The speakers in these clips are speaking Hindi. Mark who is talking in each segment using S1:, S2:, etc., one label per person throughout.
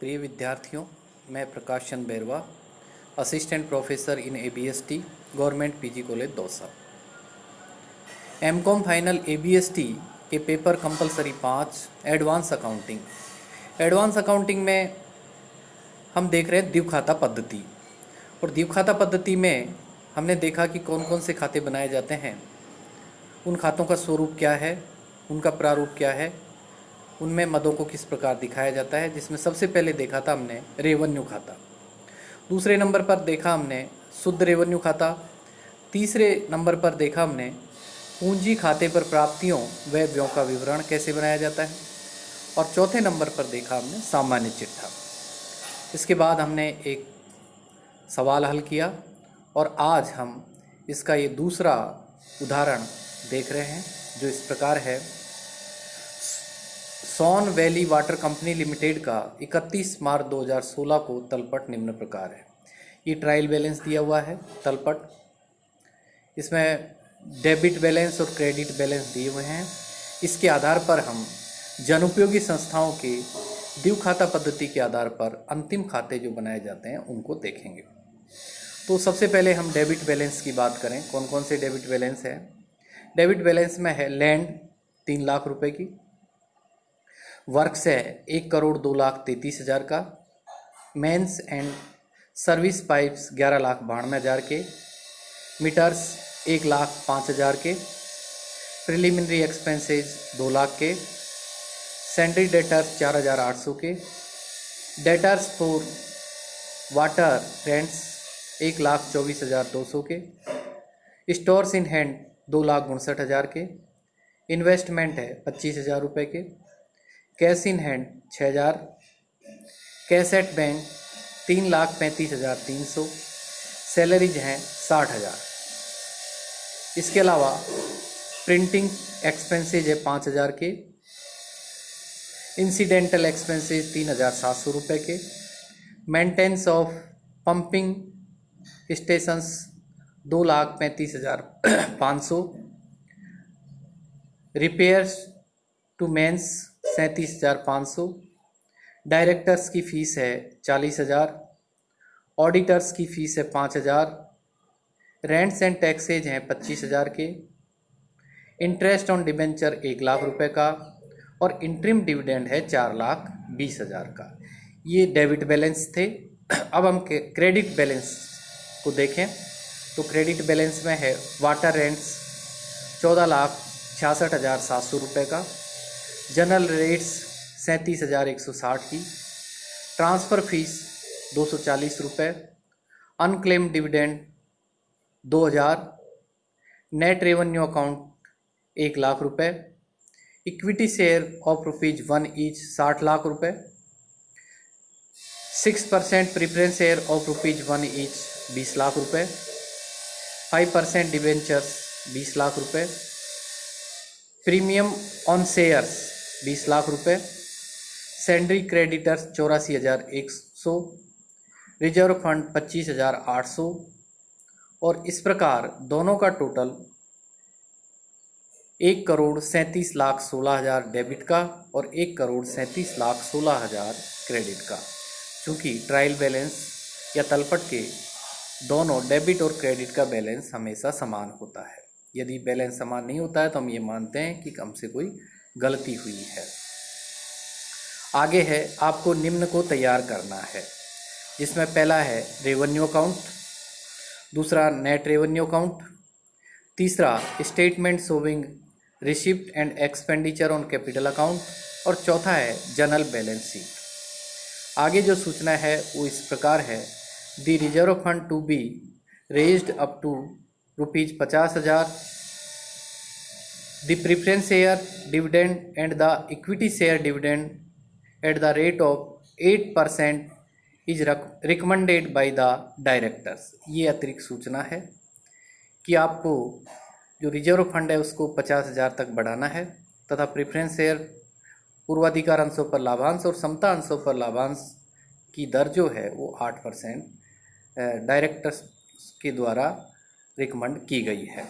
S1: प्रिय विद्यार्थियों, मैं Prakash Chand Bairwa, assistant professor in ABST, government PG college Dausa. MCOM final ABST के पेपर कंपलसरी 5 एडवांस अकाउंटिंग में हम देख रहे हैं द्विखाता पद्धति। और द्विखाता पद्धति में हमने देखा कि कौन कौन से खाते बनाए जाते हैं, उन खातों का स्वरूप क्या है, उनका प्रारूप क्या है, उनमें मदों को किस प्रकार दिखाया जाता है। जिसमें सबसे पहले देखा था हमने रेवेन्यू खाता, दूसरे नंबर पर देखा हमने शुद्ध रेवेन्यू खाता, तीसरे नंबर पर देखा हमने पूंजी खाते पर प्राप्तियों व व्ययों का विवरण कैसे बनाया जाता है, और चौथे नंबर पर देखा हमने सामान्य चिट्ठा। इसके बाद हमने एक सवाल हल किया और आज हम इसका ये दूसरा उदाहरण देख रहे हैं, जो इस प्रकार है। सोन वैली वाटर कंपनी लिमिटेड का 31 मार्च 2016 को तलपट निम्न प्रकार है। ये ट्रायल बैलेंस दिया हुआ है तलपट, इसमें डेबिट बैलेंस और क्रेडिट बैलेंस दिए हुए हैं। इसके आधार पर हम जनोपयोगी संस्थाओं के द्विखाता पद्धति के आधार पर अंतिम खाते जो बनाए जाते हैं उनको देखेंगे। तो सबसे पहले हम डेबिट बैलेंस की बात करें। कौन कौन से डेबिट बैलेंस है? डेबिट बैलेंस में है लैंड 3 लाख रुपए की, वर्क्स है 1,02,33,000 का, मेंस एंड सर्विस पाइप्स 11,92,000 के, मीटर्स 1,05,000 के, प्रिलिमिनरी एक्सपेंसेस 2 लाख के, सैंडरी डेटर्स 4,800 के, डेटर्स फॉर वाटर रेंट्स 1,24,200 के, स्टोर्स इन हैंड 2,59,000 के, इन्वेस्टमेंट है 25,000 रुपये के, cash in hand 6,000, cash at bank 3,35,300, salaries हैं 60,000। इसके अलावा प्रिंटिंग एक्सपेंसेज है 5,000 के, इंसिडेंटल एक्सपेंसेज 3,700 रुपये के, maintenance of pumping stations 2,35,500, repairs to mains 37,500, directors की फ़ीस है 40,000, ऑडिटर्स की फ़ीस है 5,000, रेंट्स एंड टैक्सेज हैं 25,000 के, इंटरेस्ट ऑन डिबेंचर 1 लाख रुपए का, और इंटरिम डिविडेंड है 4,20,000 का। ये डेबिट बैलेंस थे। अब हम क्रेडिट बैलेंस को देखें तो क्रेडिट बैलेंस में है वाटर रेंट्स 14,66,700 रुपये का, जनरल रेट्स 37,160 की, ट्रांसफ़र फीस 240 रुपये, unclaimed dividend 2,000, net revenue account 1 lakh रुपये, equity share of ₹1 each 60 lakh रुपये, 6% preference share of ₹1 each 20 lakh रुपये, 5% डिबेंचर्स 20 लाख रुपये, प्रीमियम ऑन शेयर्स 20 लाख रुपये, सैंडरी क्रेडिटर्स 84,100, रिजर्व फंड 25,800, और इस प्रकार दोनों का टोटल 1,37,16,000 डेबिट का और 1,37,16,000 क्रेडिट का। चूँकि ट्रायल बैलेंस या तलपट के दोनों डेबिट और क्रेडिट का बैलेंस हमेशा समान होता है। यदि बैलेंस समान नहीं होता है तो हम ये मानते हैं कि हमसे कोई गलती हुई है। आगे है आपको निम्न को तैयार करना है, जिसमें पहला है रेवेन्यू अकाउंट, दूसरा नेट रेवेन्यू अकाउंट, तीसरा statement showing receipt and expenditure on capital account, और चौथा है जनरल बैलेंस शीट। आगे जो सूचना है वो इस प्रकार है। The reserve fund to be raised up to ₹50,000, the preference share dividend and the equity share dividend at the rate of 8% is recommended by the directors. ये अतिरिक्त सूचना है कि आपको जो रिजर्व फंड है उसको 50,000 तक बढ़ाना है, तथा प्रेफरेंस शेयर पूर्वाधिकार अंशों पर लाभांश और समता अंशों पर लाभांश की दर जो है वो 8% डायरेक्टर्स के द्वारा रिकमेंड की गई है।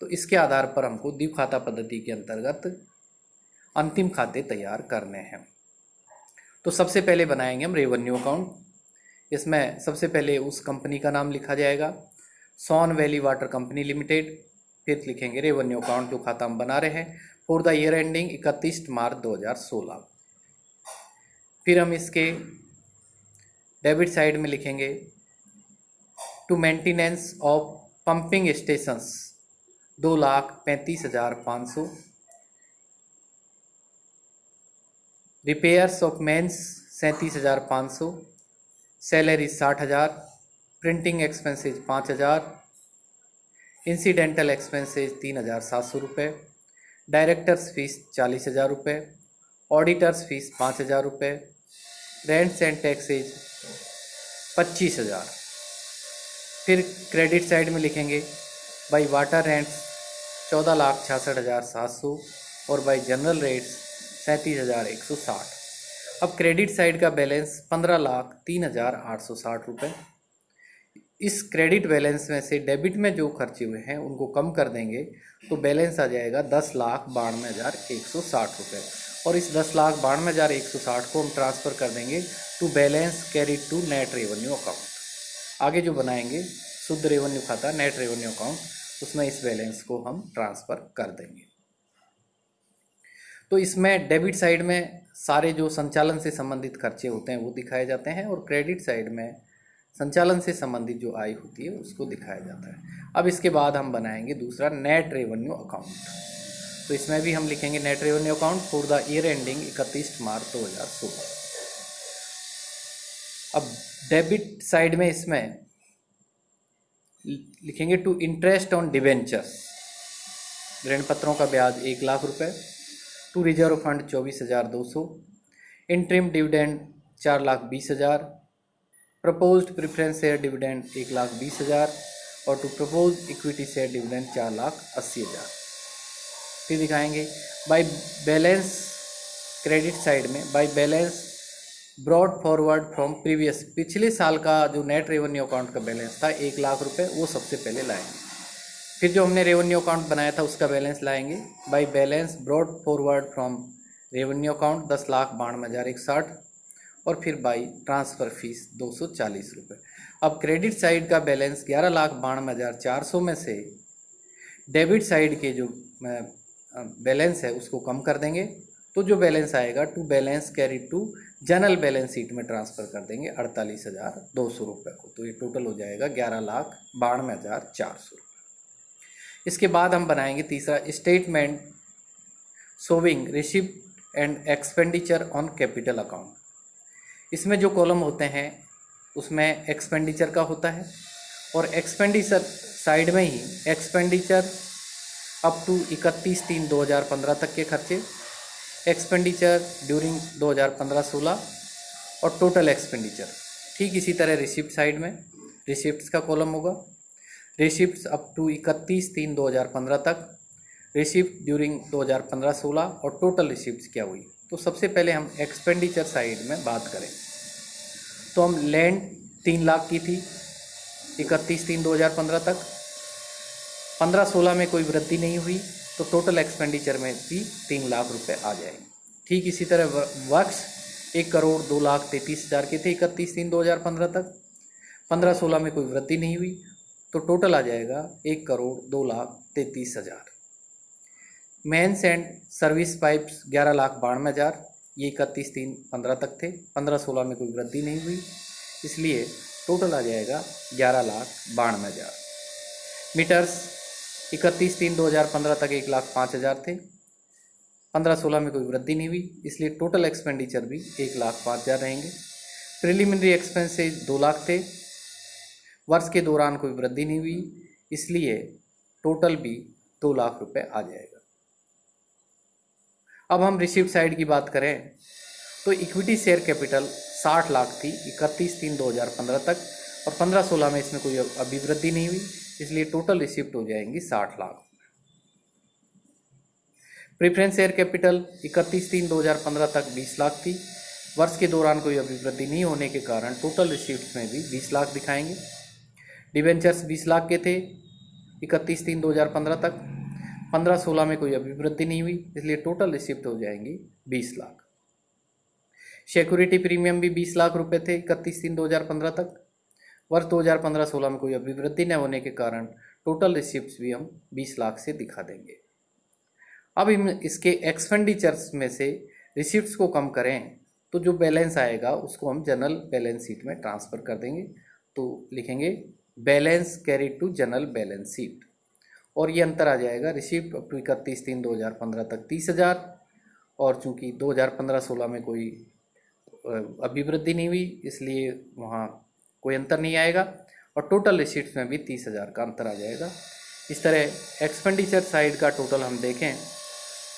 S1: तो इसके आधार पर हमको द्विखाता पद्धति के अंतर्गत अंतिम खाते तैयार करने हैं। तो सबसे पहले बनाएंगे हम रेवेन्यू अकाउंट। इसमें सबसे पहले उस कंपनी का नाम लिखा जाएगा, सोन वैली वाटर कंपनी लिमिटेड। फिर लिखेंगे रेवेन्यू अकाउंट, जो खाता हम बना रहे हैं for the year ending 31 March 2016। फिर हम इसके डेबिट साइड में लिखेंगे to maintenance of pumping stations 2,35,500, repairs of mains 37,500, salary 60,000, printing expenses 5,000, incidental expenses 3,700 रुपये, डायरेक्टर्स फीस 40,000 रुपये, ऑडिटर्स फीस 5,000 रुपये, रेंट्स एंड टैक्सेज 25,000। फिर क्रेडिट साइड में लिखेंगे बाई वाटर रेंट्स 14,66,700 और बाई जनरल रेट्स 37,160। अब क्रेडिट साइड का बैलेंस 15,03,860 रुपये। इस क्रेडिट बैलेंस में से डेबिट में जो खर्चे हुए हैं उनको कम कर देंगे तो बैलेंस आ जाएगा 10,92,160 रुपये। और इस 10,92,160 को हम ट्रांसफ़र कर देंगे to balance carried to net revenue account. आगे जो बनाएंगे शुद्ध रेवेन्यू खाता नेट रेवेन्यू अकाउंट, उसमें इस बैलेंस को हम ट्रांसफ़र कर देंगे। तो इसमें डेबिट साइड में सारे जो संचालन से संबंधित खर्चे होते हैं वो दिखाए जाते हैं और क्रेडिट साइड में संचालन से संबंधित जो आय होती है उसको दिखाया जाता है। अब इसके बाद हम बनाएंगे दूसरा नेट रेवेन्यू अकाउंट। तो इसमें भी हम लिखेंगे net revenue account for the year ending 31 March 2016। अब डेबिट साइड में इसमें लिखेंगे टू इंटरेस्ट ऑन डिवेंचर्स, ऋण पत्रों का ब्याज 1,00,000 रुपये, to reserve fund 24,200, interim dividend 4,20,000, proposed preference share dividend 1,20,000 और to propose equity share dividend 4,80,000। फिर दिखाएंगे बाय बैलेंस क्रेडिट साइड में by balance brought forward from previous, पिछले साल का जो नेट रेवेन्यू अकाउंट का बैलेंस था 1,00,000 रुपये, वो सबसे पहले लाएंगे। फिर जो हमने रेवेन्यू अकाउंट बनाया था उसका बैलेंस लाएंगे bye balance brought forward from revenue account 10,92,160 और फिर बाई ट्रांसफ़र फीस 240 रुपये। अब क्रेडिट साइड का बैलेंस 11,92,400 में से डेबिट साइड के जो बैलेंस है उसको कम कर देंगे तो जो बैलेंस आएगा to balance carry to general balance sheet में ट्रांसफ़र कर देंगे 48,200 रुपये को। तो ये टोटल हो जाएगा 11,92,400 रुपये। इसके बाद हम बनाएंगे तीसरा statement showing receipt and expenditure on capital account. इसमें जो कॉलम होते हैं उसमें एक्सपेंडिचर का होता है और एक्सपेंडिचर साइड में ही एक्सपेंडिचर अप टू 31/3/2015 तक के खर्चे, एक्सपेंडिचर ड्यूरिंग 2015-16 और टोटल एक्सपेंडिचर। ठीक इसी तरह रिसिप्ट साइड में रिसिप्ट्स का कॉलम होगा, रिसिप्ट्स अप टू 31/3/2015 तक, रिसिप्ट ड्यूरिंग 2015-16 और टोटल रिसिप्ट्स क्या हुई। तो सबसे पहले हम एक्सपेंडिचर साइड में बात करें तो हम लैंड 3,00,000 की थी 31/3/2015 तक, 15-16 में कोई वृद्धि नहीं हुई तो टोटल एक्सपेंडिचर में भी 3,00,000 रुपये आ जाएंगे। ठीक इसी तरह वर्क्स 1,02,33,000 के थे 31/3/2015 तक, 15-16 में कोई वृद्धि नहीं हुई तो टोटल आ जाएगा 1,02,33,000। मेंस एंड सर्विस पाइप्स 11,92,000, ये 31/3/15 तक थे, 15-16 में कोई वृद्धि नहीं हुई इसलिए टोटल आ जाएगा 11,92,000। मीटर्स 31/3/2015 तक 1,05,000 थे, 15-16 में कोई वृद्धि नहीं हुई इसलिए टोटल एक्सपेंडिचर भी 1,05,000 रहेंगे। प्रिलिमिनरी एक्सपेंसेज 2,00,000 थे, वर्ष के दौरान कोई वृद्धि नहीं हुई इसलिए टोटल भी 2,00,000 रुपये आ जाएगा। अब हम रिसिप्ट साइड की बात करें तो इक्विटी शेयर कैपिटल 60,00,000 थी 31/3/2015 तक और 15-16 में इसमें कोई अभिवृद्धि नहीं हुई इसलिए टोटल रिसिप्ट हो जाएंगी 60,00,000। प्रेफरेंस शेयर कैपिटल 31/3/2015 तक 20,00,000 थी, वर्ष के दौरान कोई अभिवृद्धि नहीं होने के कारण टोटल रिसिप्ट में भी 20,00,000 दिखाएंगे। डिवेंचर्स 20,00,000 के थे 31/3/2015 तक, 15-16 में कोई अभिवृद्धि नहीं हुई इसलिए टोटल रिसिप्ट हो जाएंगी 20,00,000। सिक्योरिटी प्रीमियम भी 20 लाख रुपए थे 31/3/2015 तक। वर्ष 2015-16 में कोई अभिवृद्धि न होने के कारण टोटल रिसिप्ट्स भी हम 20 लाख से दिखा देंगे। अब हम इसके एक्सपेंडिचर्स में से रिसिप्ट्स को कम करें तो जो बैलेंस आएगा उसको हम जनरल बैलेंस शीट में ट्रांसफ़र कर देंगे। तो लिखेंगे balance carried to general balance sheet, और ये अंतर आ जाएगा रिसिप्ट अप टू 31/3/2015 तक 30,000, और चूंकि 2015-16 में कोई अभिवृद्धि नहीं हुई इसलिए वहाँ कोई अंतर नहीं आएगा, और टोटल रिसिप्ट्स में भी 30,000 का अंतर आ जाएगा। इस तरह एक्सपेंडिचर साइड का टोटल हम देखें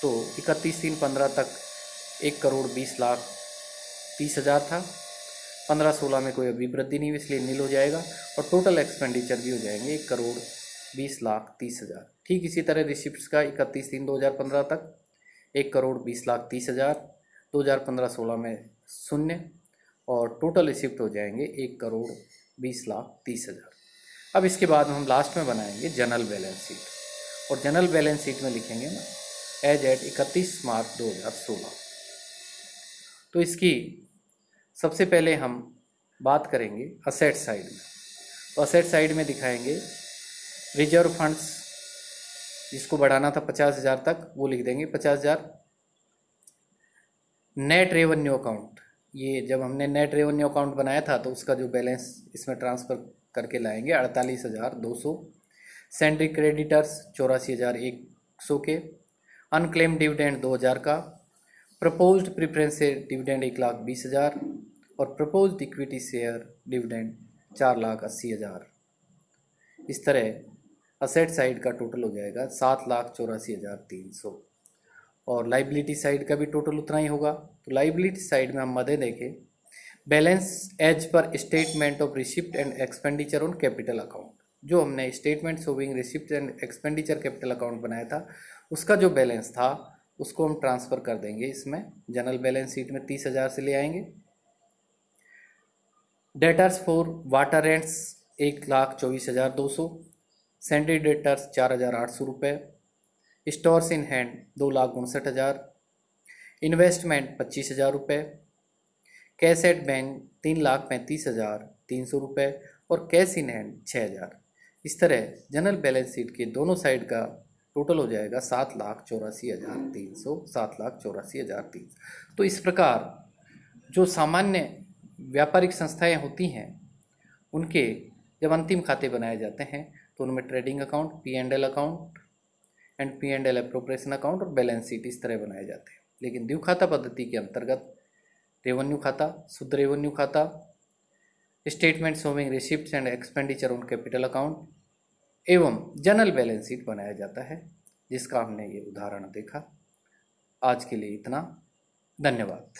S1: तो 31/3/15 तक 1,20,30,000 था। 15-16 में कोई अभिवृद्धि नहीं हुई इसलिए नील हो जाएगा, और टोटल एक्सपेंडिचर भी हो जाएंगे 1,20,30,000। ठीक इसी तरह रिसिप्ट्स का 31/3/2015 तक 1,20,30,000, 2015-16 में 0, और टोटल रिसिप्ट हो जाएंगे 1,20,30,000। अब इसके बाद हम लास्ट में बनाएंगे जनरल बैलेंस शीट, और जनरल बैलेंस शीट में लिखेंगे ना एज एट 31 मार्च 2016। तो इसकी सबसे पहले हम बात करेंगे असेट साइड में। तो असेट साइड में दिखाएंगे रिजर्व फंड्स, जिसको बढ़ाना था 50,000 तक, वो लिख देंगे 50,000। नेट रेवेन्यू अकाउंट, ये जब हमने नेट रेवेन्यू अकाउंट बनाया था तो उसका जो बैलेंस इसमें ट्रांसफ़र करके लाएंगे 48,200। सैंड्री क्रेडिटर्स 84,100 के। अनक्लेम डिविडेंड 2,000 का। प्रपोज्ड प्रेफरेंस डिविडेंड 1,20,000, और प्रपोज्ड इक्विटी शेयर डिविडेंड 4,80,000। इस तरह असेट साइड का टोटल हो जाएगा 7,84,300, और लाइबिलिटी साइड का भी टोटल उतना ही होगा। तो लाइबिलिटी साइड में हम मदे देखें balance as per statement of receipt and expenditure on capital account, जो हमने statement showing receipt and expenditure capital account बनाया था उसका जो बैलेंस था उसको हम ट्रांसफ़र कर देंगे इसमें जनरल बैलेंस शीट में 30,000 से ले आएंगे। Debtors for water rents 1,24,200। Sundry debtors 4,800 रुपये। Stores in hand 2,59,000। इन्वेस्टमेंट 25,000 रुपये। कैश एट बैंक 3,35,300 रुपये, और कैश इन हैंड 6,000। इस तरह जनरल बैलेंस शीट के दोनों साइड का टोटल हो जाएगा 7,84,300, 7,84,300। तो इस प्रकार जो सामान्य व्यापारिक संस्थाएं होती हैं उनके जब अंतिम खाते बनाए जाते हैं तो उनमें trading account, P&L account and P&L appropriation account और बैलेंस शीट इस तरह बनाए जाते हैं। लेकिन द्विखाता पद्धति के अंतर्गत रेवेन्यू खाता, शुद्ध रेवेन्यू खाता, statement showing receipts and expenditure on capital account एवं जनरल बैलेंस शीट बनाया जाता है, जिसका हमने ये उदाहरण देखा। आज के लिए इतना, धन्यवाद।